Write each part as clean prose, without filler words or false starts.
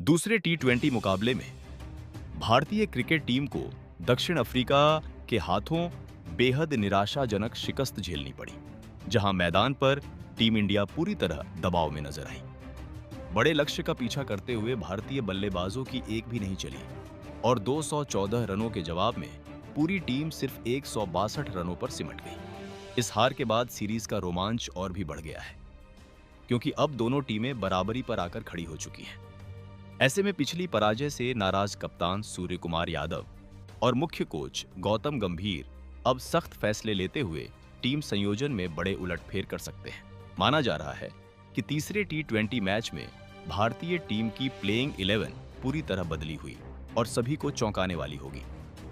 दूसरे टी20 मुकाबले में भारतीय क्रिकेट टीम को दक्षिण अफ्रीका के हाथों बेहद निराशाजनक शिकस्त झेलनी पड़ी, जहां मैदान पर टीम इंडिया पूरी तरह दबाव में नजर आई। बड़े लक्ष्य का पीछा करते हुए भारतीय बल्लेबाजों की एक भी नहीं चली और 214 रनों के जवाब में पूरी टीम सिर्फ 162 रनों पर सिमट गई। इस हार के बाद सीरीज का रोमांच और भी बढ़ गया है, क्योंकि अब दोनों टीमें बराबरी पर आकर खड़ी हो चुकी हैं। ऐसे में पिछली पराजय से नाराज कप्तान सूर्य कुमार यादव और मुख्य कोच गौतम गंभीर अब सख्त फैसले लेते हुए टीम संयोजन में बड़े उलटफेर कर सकते हैं। माना जा रहा है कि तीसरे टी20 मैच में भारतीय टीम की प्लेइंग 11 पूरी तरह बदली हुई और सभी को चौंकाने वाली होगी,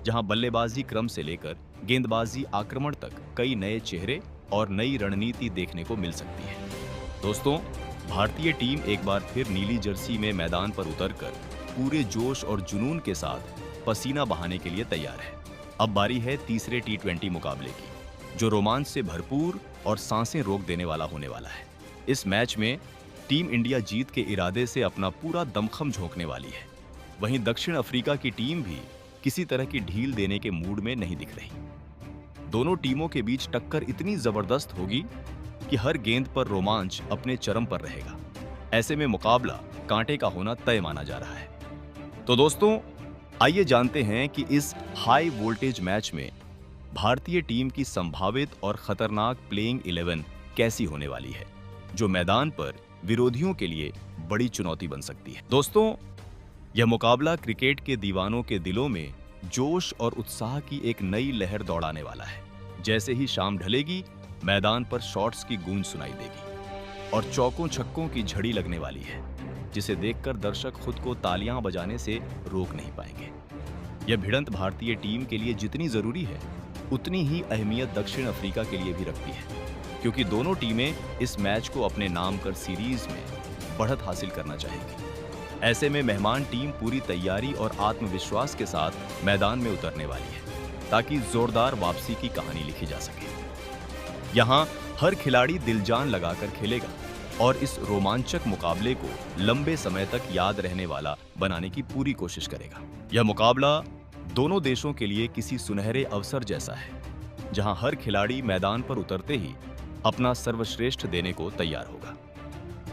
जहां बल्लेबाजी क्रम से लेकर गेंदबाजी आक्रमण तक कई नए चेहरे और नई रणनीति देखने को मिल सकती है। दोस्तों, भारतीय टीम एक बार फिर नीली जर्सी में मैदान पर उतरकर पूरे जोश और जुनून के साथ पसीना बहाने के लिए तैयार है। अब बारी है तीसरे टी20 मुकाबले की, जो रोमांच से भरपूर और सांसें रोक देने वाला होने वाला है। इस मैच में टीम इंडिया जीत के इरादे से अपना पूरा दमखम झोंकने वाली है। वहीं दक्षिण अफ्रीका की टीम भी किसी तरह की ढील देने के मूड में नहीं दिख रही। दोनों टीमों के बीच टक्कर इतनी जबरदस्त होगी कि हर गेंद पर रोमांच अपने चरम पर रहेगा। ऐसे में मुकाबला कांटे का होना तय माना जा रहा है। तो दोस्तों, आइए जानते हैं कि इस हाई वोल्टेज मैच में भारतीय टीम की संभावित और खतरनाक प्लेइंग 11 कैसी होने वाली है, जो मैदान पर विरोधियों के लिए बड़ी चुनौती बन सकती है। दोस्तों, यह मुकाबला क्रिकेट के दीवानों के दिलों में जोश और उत्साह की एक नई लहर दौड़ाने वाला है। जैसे ही शाम ढलेगी, मैदान पर शॉट्स की गूंज सुनाई देगी और चौकों छक्कों की झड़ी लगने वाली है, जिसे देखकर दर्शक खुद को तालियां बजाने से रोक नहीं पाएंगे। यह भिड़ंत भारतीय टीम के लिए जितनी जरूरी है, उतनी ही अहमियत दक्षिण अफ्रीका के लिए भी रखती है, क्योंकि दोनों टीमें इस मैच को अपने नाम कर सीरीज में बढ़त हासिल करना चाहेंगी। ऐसे में मेहमान टीम पूरी तैयारी और आत्मविश्वास के साथ मैदान में उतरने वाली है, ताकि जोरदार वापसी की कहानी लिखी जा सके। यहाँ हर खिलाड़ी दिलजान लगाकर खेलेगा और इस रोमांचक मुकाबले को लंबे समय तक याद रहने वाला बनाने की पूरी कोशिश करेगा। यह मुकाबला दोनों देशों के लिए किसी सुनहरे अवसर जैसा है, जहां हर खिलाड़ी मैदान पर उतरते ही अपना सर्वश्रेष्ठ देने को तैयार होगा।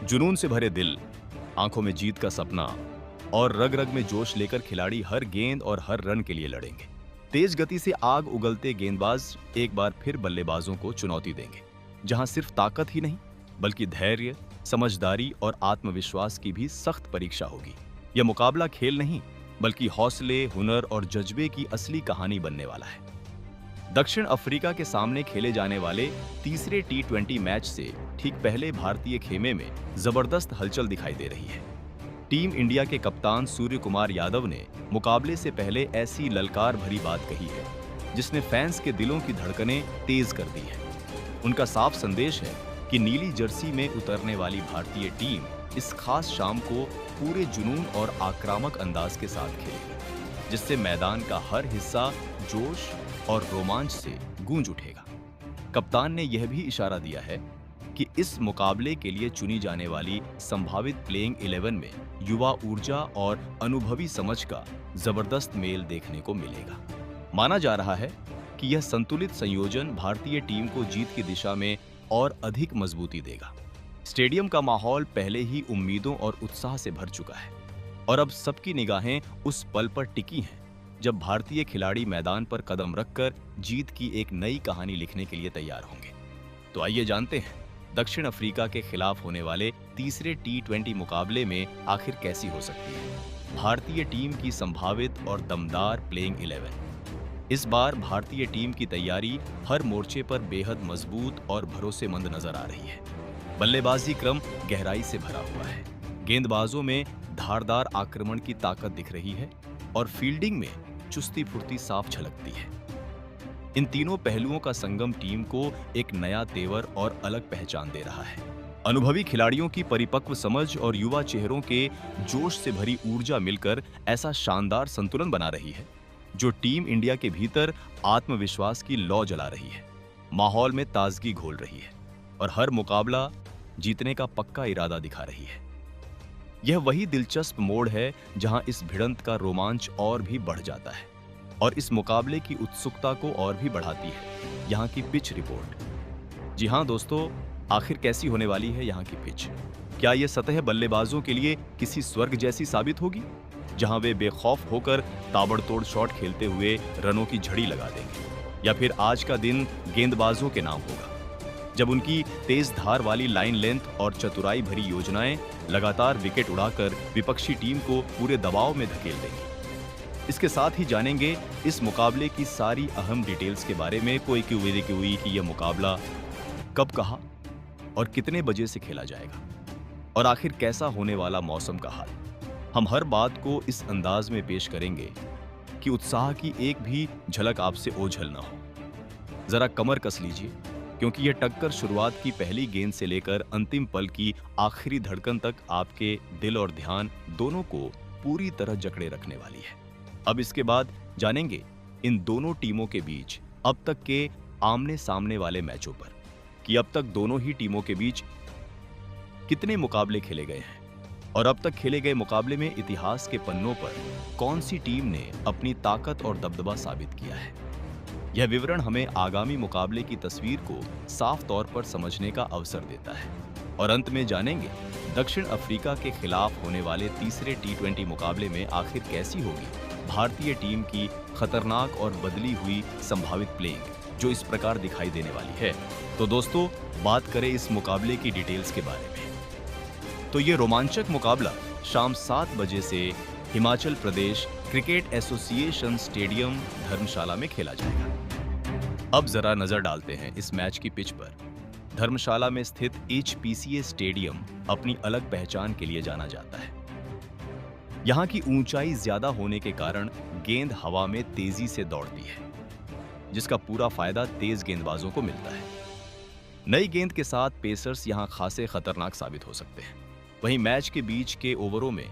जुनून से भरे दिल, आंखों में जीत का सपना और रग रग में जोश लेकर खिलाड़ी हर गेंद और हर रन के लिए लड़ेंगे। तेज गति से आग उगलते गेंदबाज एक बार फिर बल्लेबाजों को चुनौती देंगे, जहां सिर्फ ताकत ही नहीं बल्कि धैर्य, समझदारी और आत्मविश्वास की भी सख्त परीक्षा होगी। यह मुकाबला खेल नहीं बल्कि हौसले, हुनर और जज्बे की असली कहानी बनने वाला है। दक्षिण अफ्रीका के सामने खेले जाने वाले तीसरे टी20 मैच से ठीक पहले भारतीय खेमे में जबरदस्त हलचल दिखाई दे रही है। टीम इंडिया के कप्तान सूर्य कुमार यादव ने मुकाबले से पहले ऐसी ललकार भरी बात कही है, जिसने फैंस के दिलों की धड़कनें तेज कर दी है। उनका साफ संदेश है कि नीली जर्सी में उतरने वाली भारतीय टीम इस खास शाम को पूरे जुनून और आक्रामक अंदाज के साथ खेलेगी, जिससे मैदान का हर हिस्सा जोश और रोमांच से गूंज उठेगा। कप्तान ने यह भी इशारा दिया है कि इस मुकाबले के लिए चुनी जाने वाली संभावित प्लेइंग 11 में युवा ऊर्जा और अनुभवी समझ का जबरदस्त मेल देखने को मिलेगा। माना जा रहा है कि यह संतुलित संयोजन भारतीय टीम को जीत की दिशा में और अधिक मजबूती देगा। स्टेडियम का माहौल पहले ही उम्मीदों और उत्साह से भर चुका है और अब सबकी निगाहें उस पल पर टिकी हैं जब भारतीय खिलाड़ी मैदान पर कदम रखकर जीत की एक नई कहानी लिखने के लिए तैयार होंगे। तो आइए जानते हैं दक्षिण अफ्रीका के खिलाफ होने वाले तीसरे टी20 मुकाबले में आखिर कैसी हो सकती है भारतीय टीम की संभावित और दमदार प्लेइंग 11। इस बार भारतीय टीम की तैयारी हर मोर्चे पर बेहद मजबूत और भरोसेमंद नजर आ रही है। बल्लेबाजी क्रम गहराई से भरा हुआ है, गेंदबाजों में धारदार आक्रमण की ताकत दिख रही है और फील्डिंग में चुस्ती फुर्ती साफ झलकती है। इन तीनों पहलुओं का संगम टीम को एक नया तेवर और अलग पहचान दे रहा है। अनुभवी खिलाड़ियों की परिपक्व समझ और युवा चेहरों के जोश से भरी ऊर्जा मिलकर ऐसा शानदार संतुलन बना रही है, जो टीम इंडिया के भीतर आत्मविश्वास की लौ जला रही है, माहौल में ताजगी घोल रही है और हर मुकाबला जीतने का पक्का इरादा दिखा रही है। यह वही दिलचस्प मोड़ है जहां इस भिड़ंत का रोमांच और भी बढ़ जाता है और इस मुकाबले की उत्सुकता को और भी बढ़ाती है यहाँ की पिच रिपोर्ट। जी हाँ दोस्तों, आखिर कैसी होने वाली है यहाँ की पिच? क्या यह सतह बल्लेबाजों के लिए किसी स्वर्ग जैसी साबित होगी, जहां वे बेखौफ होकर ताबड़तोड़ शॉट खेलते हुए रनों की झड़ी लगा देंगे, या फिर आज का दिन गेंदबाजों के नाम होगा, जब उनकी तेज धार वाली लाइन लेंथ और चतुराई भरी योजनाएं लगातार विकेट उड़ाकर विपक्षी टीम को पूरे दबाव में धकेल देंगी। इसके साथ ही जानेंगे इस मुकाबले की सारी अहम डिटेल्स के बारे में, कोई क्यों कि यह मुकाबला कब, कहां और कितने बजे से खेला जाएगा, और आखिर कैसा होने वाला मौसम का हाल। हम हर बात को इस अंदाज में पेश करेंगे कि उत्साह की एक भी झलक आपसे ओझल ना हो। जरा कमर कस लीजिए, क्योंकि यह टक्कर शुरुआत की पहली गेंद से लेकर अंतिम पल की आखिरी धड़कन तक आपके दिल और ध्यान दोनों को पूरी तरह जकड़े रखने वाली है। अब इसके बाद जानेंगे इन दोनों टीमों के बीच अब तक के आमने सामने वाले मैचों पर, कि अब तक दोनों ही टीमों के बीच कितने मुकाबले खेले गए हैं और अब तक खेले गए मुकाबले में इतिहास के पन्नों पर कौन सी टीम ने अपनी ताकत और दबदबा साबित किया है। यह विवरण हमें आगामी मुकाबले की तस्वीर को साफ तौर पर समझने का अवसर देता है। और अंत में जानेंगे दक्षिण अफ्रीका के खिलाफ होने वाले तीसरे T20 मुकाबले में आखिर कैसी होगी भारतीय टीम की खतरनाक और बदली हुई संभावित प्लेइंग, जो इस प्रकार दिखाई देने वाली है। तो दोस्तों, बात करें इस मुकाबले की डिटेल्स के बारे में, तो ये रोमांचक मुकाबला शाम 7 बजे से Himachal Pradesh cricket association stadium धर्मशाला में खेला जाएगा। अब जरा नजर डालते हैं इस मैच की पिच पर। धर्मशाला में स्थित HPCA स्टेडियम अपनी अलग पहचान के लिए जाना जाता है। यहाँ की ऊंचाई ज्यादा होने के कारण गेंद हवा में तेजी से दौड़ती है, जिसका पूरा फायदा तेज गेंदबाजों को मिलता है। नई गेंद के साथ पेसर्स यहाँ खासे खतरनाक साबित हो सकते हैं। वहीं मैच के बीच के ओवरों में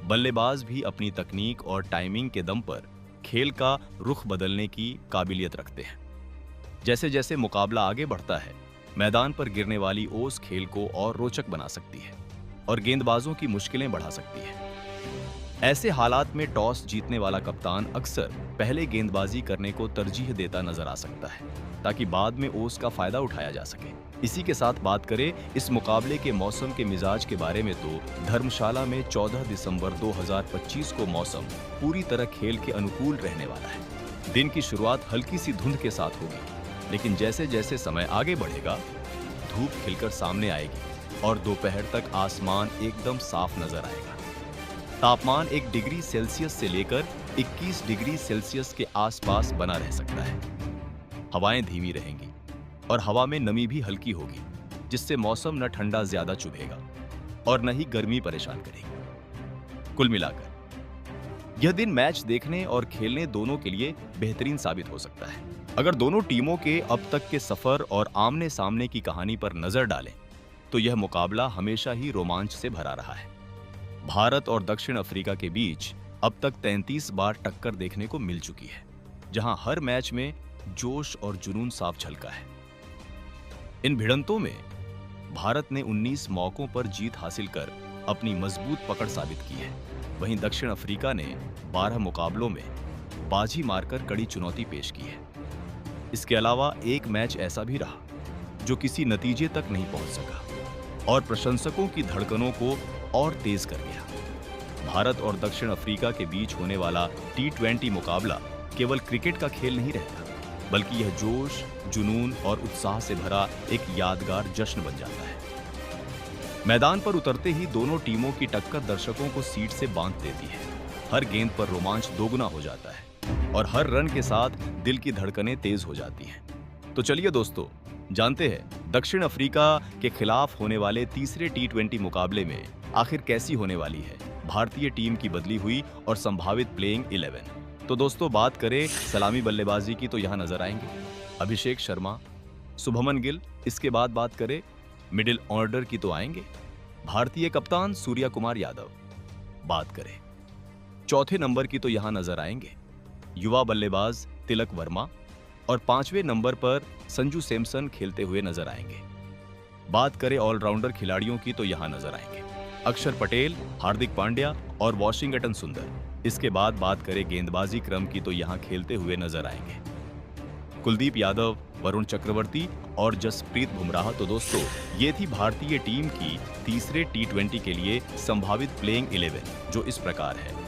बल्लेबाज भी अपनी तकनीक और टाइमिंग के दम पर खेल का रुख बदलने की काबिलियत रखते हैं। जैसे जैसे मुकाबला आगे बढ़ता है, मैदान पर गिरने वाली ओस खेल को और रोचक बना सकती है और गेंदबाजों की मुश्किलें बढ़ा सकती है। ऐसे हालात में टॉस जीतने वाला कप्तान अक्सर पहले गेंदबाजी करने को तरजीह देता नजर आ सकता है, ताकि बाद में ओस का फायदा उठाया जा सके। इसी के साथ बात करें इस मुकाबले के मौसम के मिजाज के बारे में, तो धर्मशाला में 14 दिसंबर 2025 को मौसम पूरी तरह खेल के अनुकूल रहने वाला है। दिन की शुरुआत हल्की सी धुंध के साथ होगी, लेकिन जैसे जैसे समय आगे बढ़ेगा धूप खिलकर सामने आएगी और दोपहर तक आसमान एकदम साफ नजर आएगा। तापमान 1 डिग्री सेल्सियस से लेकर 21 डिग्री सेल्सियस के आसपास बना रह सकता है। हवाएं धीमी रहेंगी और हवा में नमी भी हल्की होगी, जिससे मौसम न ठंडा ज्यादा चुभेगा और न ही गर्मी परेशान करेगी। कुल मिलाकर यह दिन मैच देखने और खेलने दोनों के लिए बेहतरीन साबित हो सकता है। अगर दोनों टीमों के अब तक के सफर और आमने सामने की कहानी पर नजर डालें, तो यह मुकाबला हमेशा ही रोमांच से भरा रहा है। भारत और दक्षिण अफ्रीका के बीच अब तक 33 बार टक्कर देखने को मिल चुकी है, जहां हर मैच में जोश और जुनून साफ झलका है। इन भिड़ंतों में भारत ने 19 मौकों पर जीत हासिल कर अपनी मजबूत पकड़ साबित की है। वहीं दक्षिण अफ्रीका ने 12 मुकाबलों में बाजी मारकर कड़ी चुनौती पेश की है। इसके अलावा एक मैच ऐसा भी रहा जो किसी नतीजे तक नहीं पहुंच सका और प्रशंसकों की धड़कनों को और तेज कर गया। भारत और दक्षिण अफ्रीका के बीच होने वाला T20 मुकाबला केवल क्रिकेट का खेल नहीं रहता, बल्कि यह जोश, जुनून और उत्साह से भरा एक यादगार जश्न बन जाता है। मैदान पर उतरते ही दोनों टीमों की टक्कर दर्शकों को सीट से बांध देती है। हर गेंद पर रोमांच दोगुना हो जाता है और हर रन के साथ दिल की धड़कनें तेज हो जाती हैं। तो चलिए दोस्तों, जानते हैं दक्षिण अफ्रीका के खिलाफ होने वाले तीसरे T20 मुकाबले में आखिर कैसी होने वाली है भारतीय टीम की बदली हुई और संभावित प्लेइंग 11। तो दोस्तों, बात करें सलामी बल्लेबाजी की, तो यहां नजर आएंगे अभिषेक शर्मा, शुभमन गिल। इसके बाद बात करें मिडिल ऑर्डर की, तो आएंगे भारतीय कप्तान सूर्या कुमार यादव। बात करें चौथे नंबर की, तो यहां नजर आएंगे युवा बल्लेबाज तिलक वर्मा और 5वें नंबर पर संजू सैमसन खेलते हुए नजर आएंगे। बात करें ऑलराउंडर खिलाड़ियों की, तो यहां नजर आएंगे अक्षर पटेल, हार्दिक पांड्या और वॉशिंगटन सुंदर। इसके बाद बात करें गेंदबाजी क्रम की तो यहाँ खेलते हुए नजर आएंगे कुलदीप यादव, वरुण चक्रवर्ती और जसप्रीत बुमराह। तो दोस्तों, ये थी भारतीय टीम की तीसरे T20 के लिए संभावित प्लेइंग 11, जो इस प्रकार है।